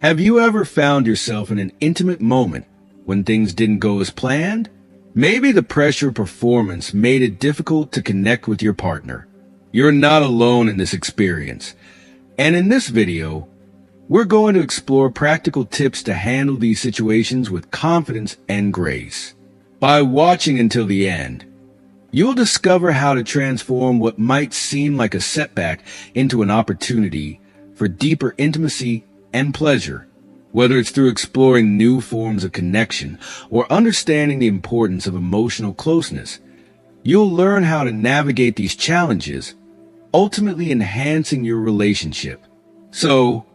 Have you ever found yourself in an intimate moment when things didn't go as planned? Maybe the pressure of performance made it difficult to connect with your partner. You're not alone in this experience. And in this video, we're going to explore practical tips to handle these situations with confidence and grace. By watching until the end, you'll discover how to transform what might seem like a setback into an opportunity for deeper intimacy and pleasure. Whether it's through exploring new forms of connection or understanding the importance of emotional closeness, you'll learn how to navigate these challenges, ultimately enhancing your relationship. So,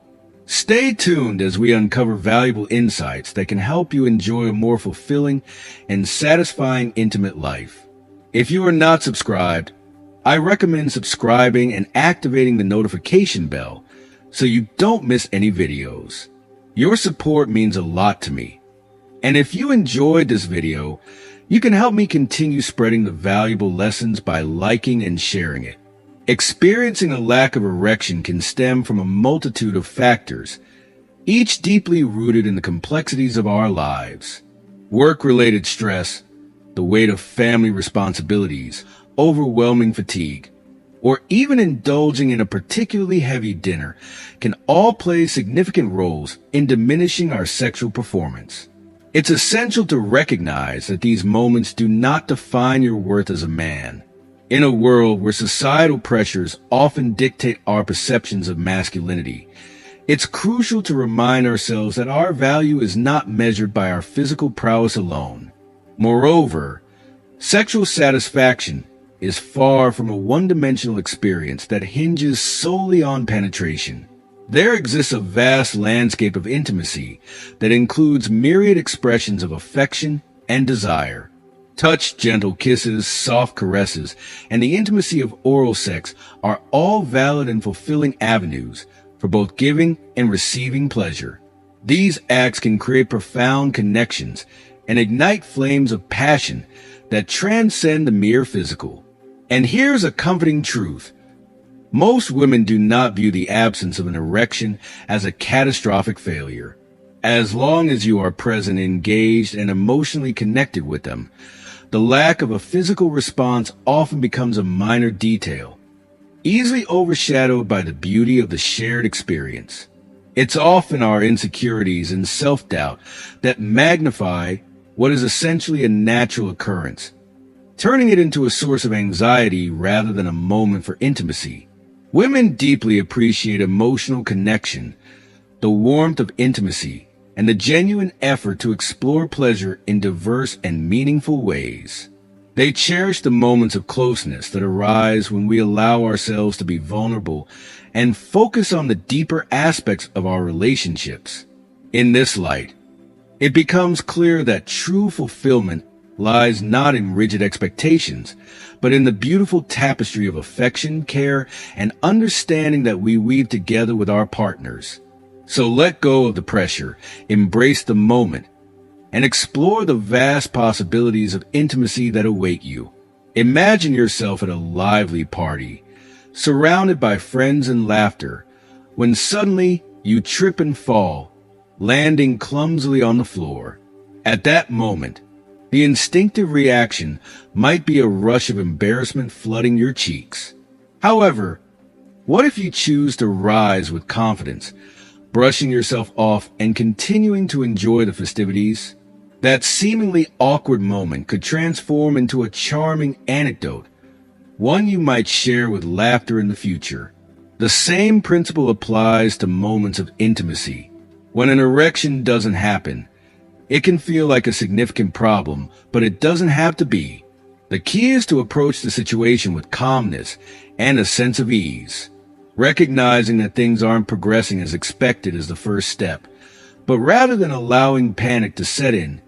stay tuned as we uncover valuable insights that can help you enjoy a more fulfilling and satisfying intimate life. If you are not subscribed, I recommend subscribing and activating the notification bell so you don't miss any videos. Your support means a lot to me. And if you enjoyed this video, you can help me continue spreading the valuable lessons by liking and sharing it. Experiencing a lack of erection can stem from a multitude of factors, each deeply rooted in the complexities of our lives. Work-related stress, the weight of family responsibilities, overwhelming fatigue, or even indulging in a particularly heavy dinner can all play significant roles in diminishing our sexual performance. It's essential to recognize that these moments do not define your worth as a man. In a world where societal pressures often dictate our perceptions of masculinity, it's crucial to remind ourselves that our value is not measured by our physical prowess alone. Moreover, sexual satisfaction is far from a one-dimensional experience that hinges solely on penetration. There exists a vast landscape of intimacy that includes myriad expressions of affection and desire. Touch, gentle kisses, soft caresses, and the intimacy of oral sex are all valid and fulfilling avenues for both giving and receiving pleasure. These acts can create profound connections and ignite flames of passion that transcend the mere physical. And here's a comforting truth. Most women do not view the absence of an erection as a catastrophic failure. As long as you are present, engaged, and emotionally connected with them, the lack of a physical response often becomes a minor detail, easily overshadowed by the beauty of the shared experience. It's often our insecurities and self-doubt that magnify what is essentially a natural occurrence, turning it into a source of anxiety rather than a moment for intimacy. Women deeply appreciate emotional connection, the warmth of intimacy, and the genuine effort to explore pleasure in diverse and meaningful ways. They cherish the moments of closeness that arise when we allow ourselves to be vulnerable and focus on the deeper aspects of our relationships. In this light, it becomes clear that true fulfillment lies not in rigid expectations, but in the beautiful tapestry of affection, care, and understanding that we weave together with our partners. So let go of the pressure, embrace the moment, and explore the vast possibilities of intimacy that await you. Imagine yourself at a lively party, surrounded by friends and laughter, when suddenly you trip and fall, landing clumsily on the floor. At that moment, the instinctive reaction might be a rush of embarrassment flooding your cheeks. However, what if you choose to rise with confidence, brushing yourself off and continuing to enjoy the festivities? That seemingly awkward moment could transform into a charming anecdote, one you might share with laughter in the future. The same principle applies to moments of intimacy. When an erection doesn't happen, it can feel like a significant problem, but it doesn't have to be. The key is to approach the situation with calmness and a sense of ease. Recognizing that things aren't progressing as expected is the first step, but rather than allowing panic to set in,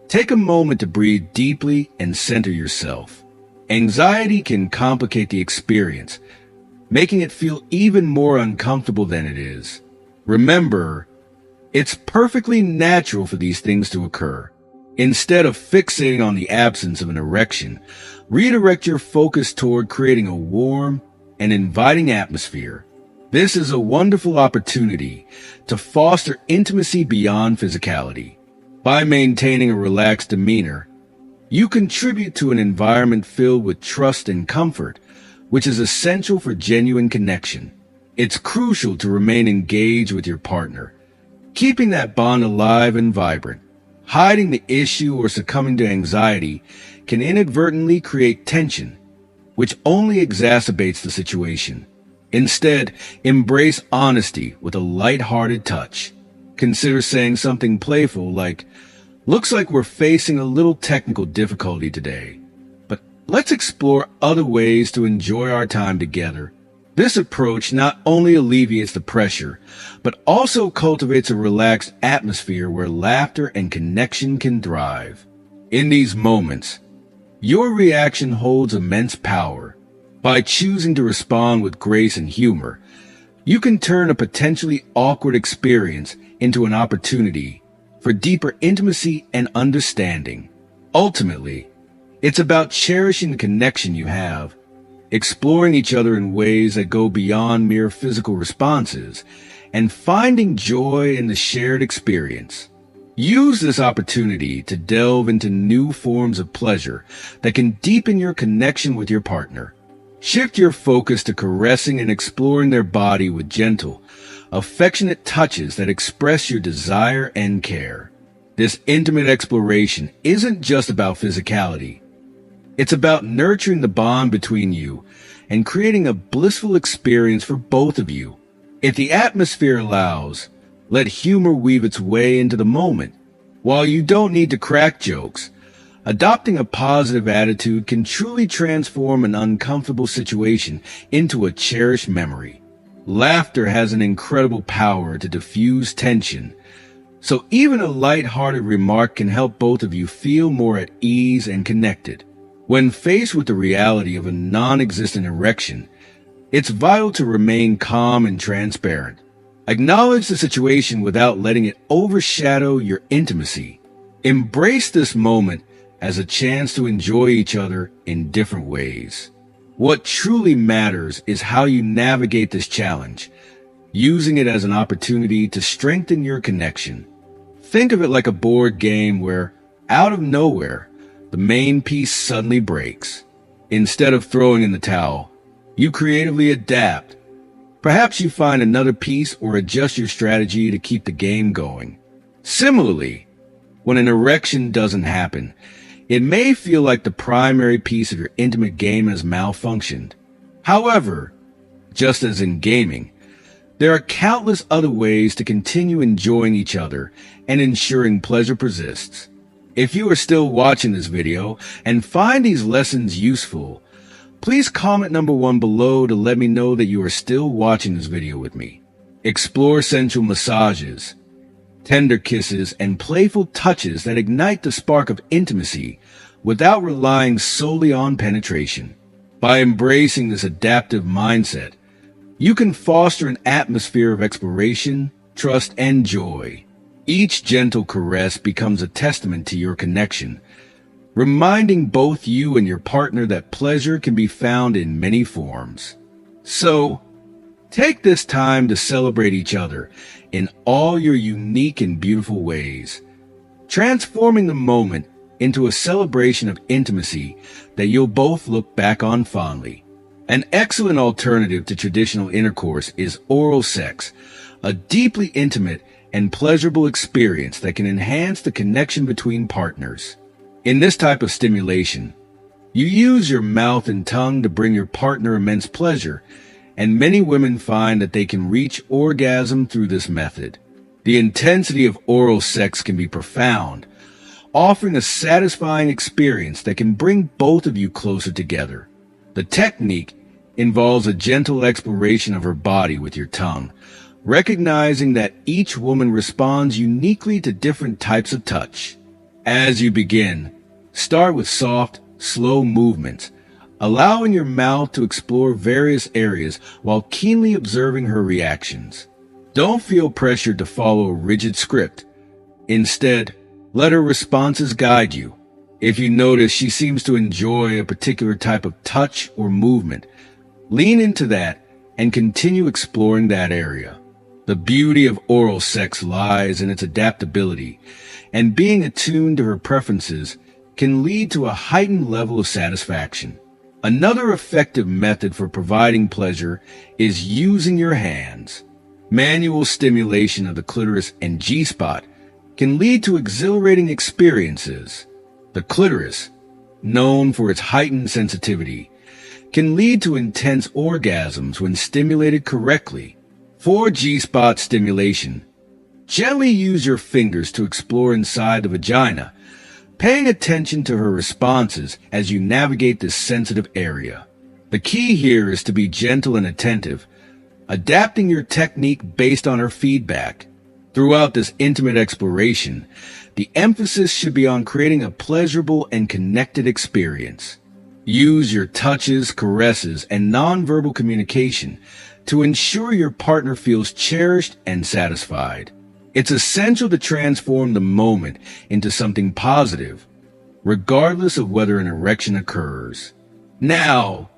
take a moment to breathe deeply and center yourself. Anxiety can complicate the experience, making it feel even more uncomfortable than it is. Remember, it's perfectly natural for these things to occur. Instead of fixating on the absence of an erection, redirect your focus toward creating a warm and inviting atmosphere. This is a wonderful opportunity to foster intimacy beyond physicality. By maintaining a relaxed demeanor, you contribute to an environment filled with trust and comfort, which is essential for genuine connection. It's crucial to remain engaged with your partner, keeping that bond alive and vibrant. Hiding the issue or succumbing to anxiety can inadvertently create tension, which only exacerbates the situation. Instead, embrace honesty with a light-hearted touch. Consider saying something playful like, "Looks like we're facing a little technical difficulty today, but let's explore other ways to enjoy our time together." This approach not only alleviates the pressure, but also cultivates a relaxed atmosphere where laughter and connection can thrive. In these moments, your reaction holds immense power. By choosing to respond with grace and humor, you can turn a potentially awkward experience into an opportunity for deeper intimacy and understanding. Ultimately, it's about cherishing the connection you have, exploring each other in ways that go beyond mere physical responses, and finding joy in the shared experience. Use this opportunity to delve into new forms of pleasure that can deepen your connection with your partner. Shift your focus to caressing and exploring their body with gentle, affectionate touches that express your desire and care. This intimate exploration isn't just about physicality. It's about nurturing the bond between you and creating a blissful experience for both of you. If the atmosphere allows, let humor weave its way into the moment. While you don't need to crack jokes, adopting a positive attitude can truly transform an uncomfortable situation into a cherished memory. Laughter has an incredible power to diffuse tension, so even a light-hearted remark can help both of you feel more at ease and connected. When faced with the reality of a non-existent erection, it's vital to remain calm and transparent. Acknowledge the situation without letting it overshadow your intimacy. Embrace this moment as a chance to enjoy each other in different ways. What truly matters is how you navigate this challenge, using it as an opportunity to strengthen your connection. Think of it like a board game where, out of nowhere, the main piece suddenly breaks. Instead of throwing in the towel, you creatively adapt. Perhaps you find another piece or adjust your strategy to keep the game going. Similarly, when an erection doesn't happen, it may feel like the primary piece of your intimate game has malfunctioned. However, just as in gaming, there are countless other ways to continue enjoying each other and ensuring pleasure persists. If you are still watching this video and find these lessons useful, please comment number 1 below to let me know that you are still watching this video with me. Explore sensual massages, tender kisses, and playful touches that ignite the spark of intimacy without relying solely on penetration. By embracing this adaptive mindset, you can foster an atmosphere of exploration, trust, and joy. Each gentle caress becomes a testament to your connection, reminding both you and your partner that pleasure can be found in many forms. So, take this time to celebrate each other in all your unique and beautiful ways, transforming the moment into a celebration of intimacy that you'll both look back on fondly. An excellent alternative to traditional intercourse is oral sex, a deeply intimate and pleasurable experience that can enhance the connection between partners. In this type of stimulation, you use your mouth and tongue to bring your partner immense pleasure, and many women find that they can reach orgasm through this method. The intensity of oral sex can be profound, offering a satisfying experience that can bring both of you closer together. The technique involves a gentle exploration of her body with your tongue, recognizing that each woman responds uniquely to different types of touch. As you begin, start with soft, slow movements, allowing your mouth to explore various areas while keenly observing her reactions. Don't feel pressured to follow a rigid script. Instead, let her responses guide you. If you notice she seems to enjoy a particular type of touch or movement, lean into that and continue exploring that area. The beauty of oral sex lies in its adaptability, and being attuned to her preferences can lead to a heightened level of satisfaction. Another effective method for providing pleasure is using your hands. Manual stimulation of the clitoris and G-spot can lead to exhilarating experiences. The clitoris, known for its heightened sensitivity, can lead to intense orgasms when stimulated correctly. For G-spot stimulation, gently use your fingers to explore inside the vagina, paying attention to her responses as you navigate this sensitive area. The key here is to be gentle and attentive, adapting your technique based on her feedback. Throughout this intimate exploration, the emphasis should be on creating a pleasurable and connected experience. Use your touches, caresses, and nonverbal communication to ensure your partner feels cherished and satisfied. It's essential to transform the moment into something positive, regardless of whether an erection occurs. Now,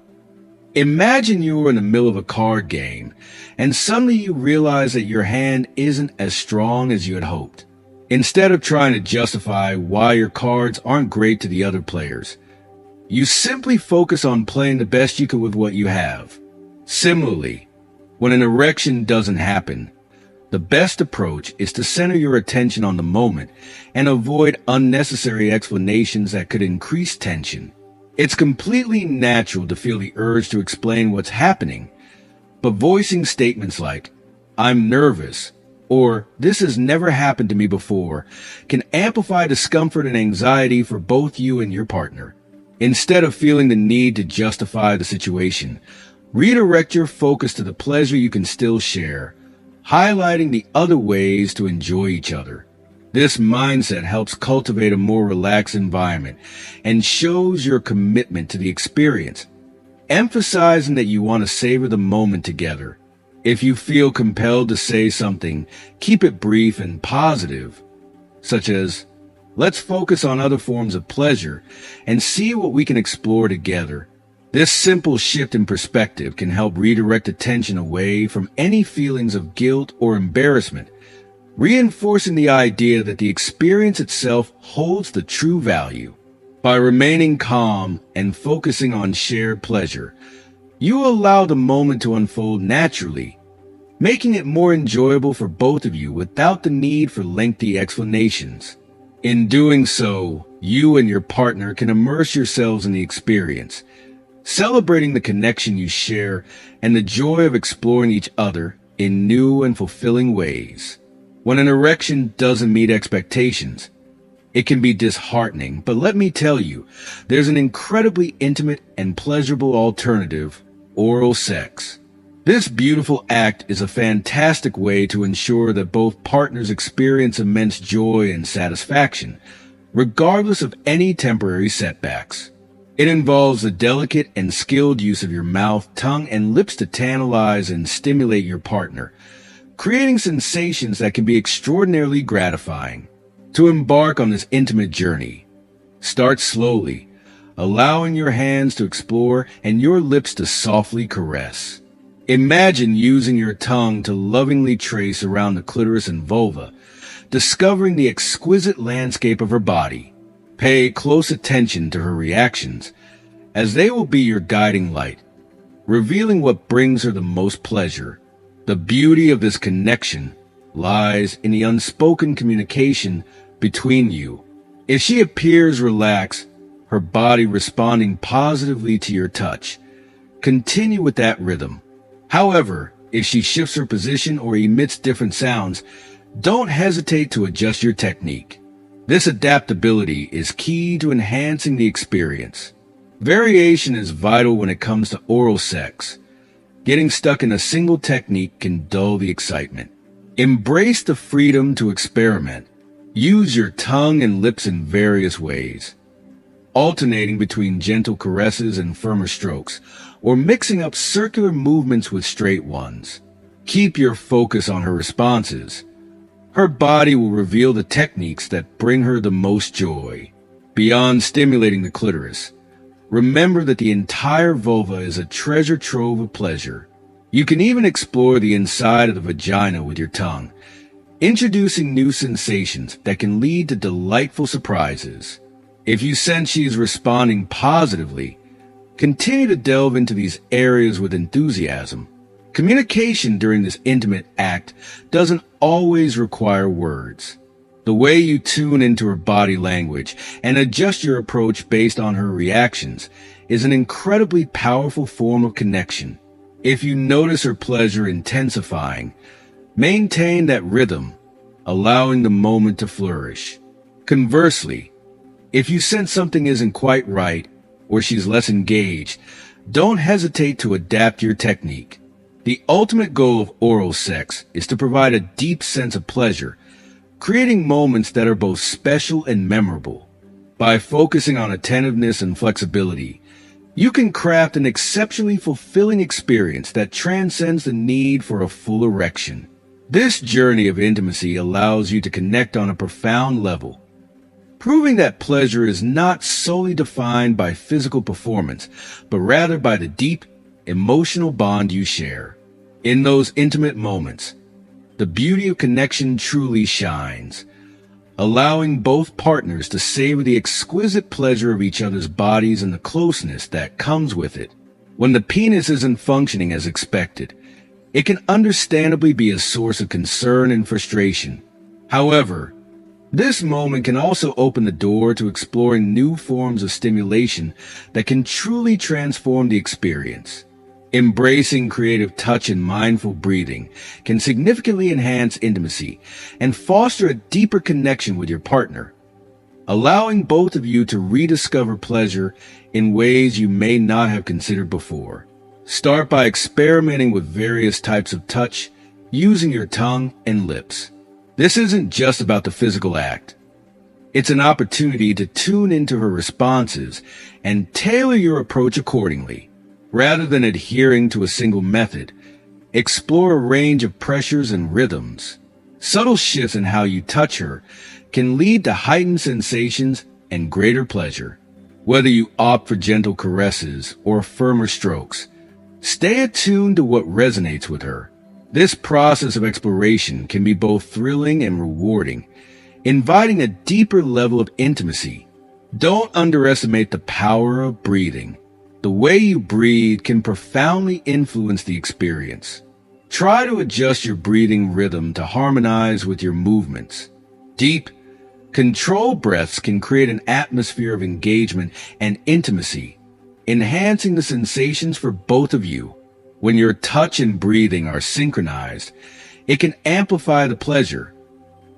imagine you're in the middle of a card game, and suddenly you realize that your hand isn't as strong as you had hoped. Instead of trying to justify why your cards aren't great to the other players, you simply focus on playing the best you can with what you have. Similarly, when an erection doesn't happen, the best approach is to center your attention on the moment and avoid unnecessary explanations that could increase tension. It's completely natural to feel the urge to explain what's happening, but voicing statements like, "I'm nervous," or "this has never happened to me before," can amplify discomfort and anxiety for both you and your partner. Instead of feeling the need to justify the situation, redirect your focus to the pleasure you can still share, highlighting the other ways to enjoy each other. This mindset helps cultivate a more relaxed environment and shows your commitment to the experience, emphasizing that you want to savor the moment together. If you feel compelled to say something, keep it brief and positive, such as, "Let's focus on other forms of pleasure and see what we can explore together." This simple shift in perspective can help redirect attention away from any feelings of guilt or embarrassment, reinforcing the idea that the experience itself holds the true value. By remaining calm and focusing on shared pleasure, you allow the moment to unfold naturally, making it more enjoyable for both of you without the need for lengthy explanations. In doing so, you and your partner can immerse yourselves in the experience, celebrating the connection you share and the joy of exploring each other in new and fulfilling ways. When an erection doesn't meet expectations, it can be disheartening, but let me tell you, there's an incredibly intimate and pleasurable alternative: oral sex. This beautiful act is a fantastic way to ensure that both partners experience immense joy and satisfaction, regardless of any temporary setbacks. It involves the delicate and skilled use of your mouth, tongue, and lips to tantalize and stimulate your partner, creating sensations that can be extraordinarily gratifying. To embark on this intimate journey, start slowly, allowing your hands to explore and your lips to softly caress. Imagine using your tongue to lovingly trace around the clitoris and vulva, discovering the exquisite landscape of her body. Pay close attention to her reactions, as they will be your guiding light, revealing what brings her the most pleasure. The beauty of this connection lies in the unspoken communication between you. If she appears relaxed, her body responding positively to your touch, continue with that rhythm. However, if she shifts her position or emits different sounds, don't hesitate to adjust your technique. This adaptability is key to enhancing the experience. Variation is vital when it comes to oral sex. Getting stuck in a single technique can dull the excitement. Embrace the freedom to experiment. Use your tongue and lips in various ways, alternating between gentle caresses and firmer strokes, or mixing up circular movements with straight ones. Keep your focus on her responses. Her body will reveal the techniques that bring her the most joy. Beyond stimulating the clitoris, remember that the entire vulva is a treasure trove of pleasure. You can even explore the inside of the vagina with your tongue, introducing new sensations that can lead to delightful surprises. If you sense she is responding positively, continue to delve into these areas with enthusiasm. Communication during this intimate act doesn't always require words. The way you tune into her body language and adjust your approach based on her reactions is an incredibly powerful form of connection. If you notice her pleasure intensifying, maintain that rhythm, allowing the moment to flourish. Conversely, if you sense something isn't quite right or she's less engaged, don't hesitate to adapt your technique. The ultimate goal of oral sex is to provide a deep sense of pleasure, creating moments that are both special and memorable. By focusing on attentiveness and flexibility, you can craft an exceptionally fulfilling experience that transcends the need for a full erection. This journey of intimacy allows you to connect on a profound level, proving that pleasure is not solely defined by physical performance, but rather by the deep, emotional bond you share. In those intimate moments, the beauty of connection truly shines, allowing both partners to savor the exquisite pleasure of each other's bodies and the closeness that comes with it. When the penis isn't functioning as expected, it can understandably be a source of concern and frustration. However, this moment can also open the door to exploring new forms of stimulation that can truly transform the experience. Embracing creative touch and mindful breathing can significantly enhance intimacy and foster a deeper connection with your partner, allowing both of you to rediscover pleasure in ways you may not have considered before. Start by experimenting with various types of touch using your tongue and lips. This isn't just about the physical act. It's an opportunity to tune into her responses and tailor your approach accordingly. Rather than adhering to a single method, explore a range of pressures and rhythms. Subtle shifts in how you touch her can lead to heightened sensations and greater pleasure. Whether you opt for gentle caresses or firmer strokes, stay attuned to what resonates with her. This process of exploration can be both thrilling and rewarding, inviting a deeper level of intimacy. Don't underestimate the power of breathing. The way you breathe can profoundly influence the experience. Try to adjust your breathing rhythm to harmonize with your movements. Deep, controlled breaths can create an atmosphere of engagement and intimacy, enhancing the sensations for both of you. When your touch and breathing are synchronized, it can amplify the pleasure,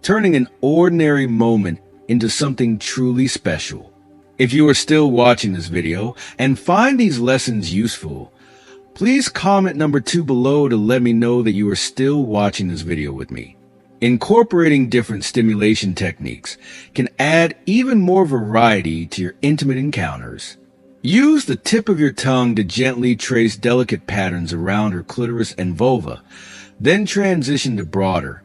turning an ordinary moment into something truly special. If you are still watching this video and find these lessons useful, please comment number 2 below to let me know that you are still watching this video with me. Incorporating different stimulation techniques can add even more variety to your intimate encounters. Use the tip of your tongue to gently trace delicate patterns around her clitoris and vulva, then transition to broader,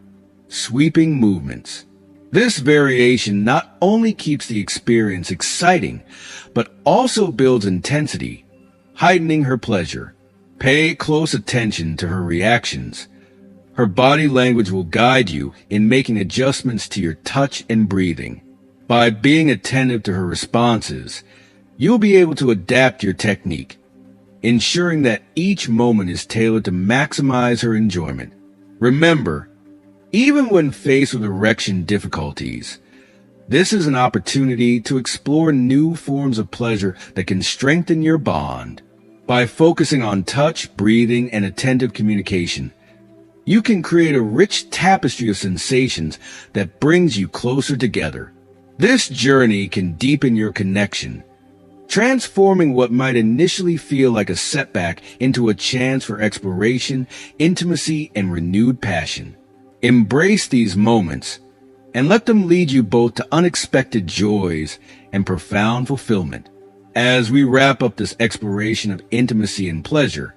sweeping movements. This variation not only keeps the experience exciting, but also builds intensity, heightening her pleasure. Pay close attention to her reactions. Her body language will guide you in making adjustments to your touch and breathing. By being attentive to her responses, you'll be able to adapt your technique, ensuring that each moment is tailored to maximize her enjoyment. Remember, even when faced with erection difficulties, this is an opportunity to explore new forms of pleasure that can strengthen your bond. By focusing on touch, breathing, and attentive communication, you can create a rich tapestry of sensations that brings you closer together. This journey can deepen your connection, transforming what might initially feel like a setback into a chance for exploration, intimacy, and renewed passion. Embrace these moments and let them lead you both to unexpected joys and profound fulfillment. As we wrap up this exploration of intimacy and pleasure,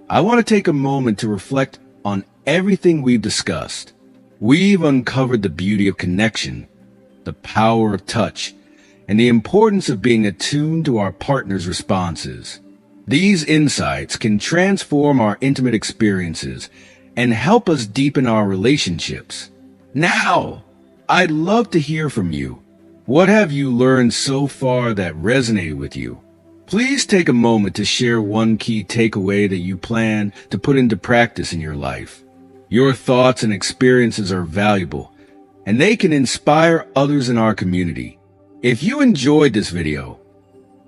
I want to take a moment to reflect on everything we've discussed. We've uncovered the beauty of connection, the power of touch, and the importance of being attuned to our partner's responses. These insights can transform our intimate experiences and help us deepen our relationships. Now, I'd love to hear from you. What have you learned so far that resonated with you? Please take a moment to share one key takeaway that you plan to put into practice in your life. Your thoughts and experiences are valuable, and they can inspire others in our community. If you enjoyed this video,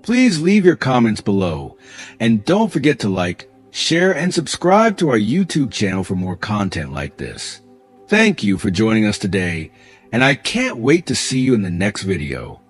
please leave your comments below, and don't forget to like, share, and subscribe to our YouTube channel for more content like this. Thank you for joining us today, and I can't wait to see you in the next video.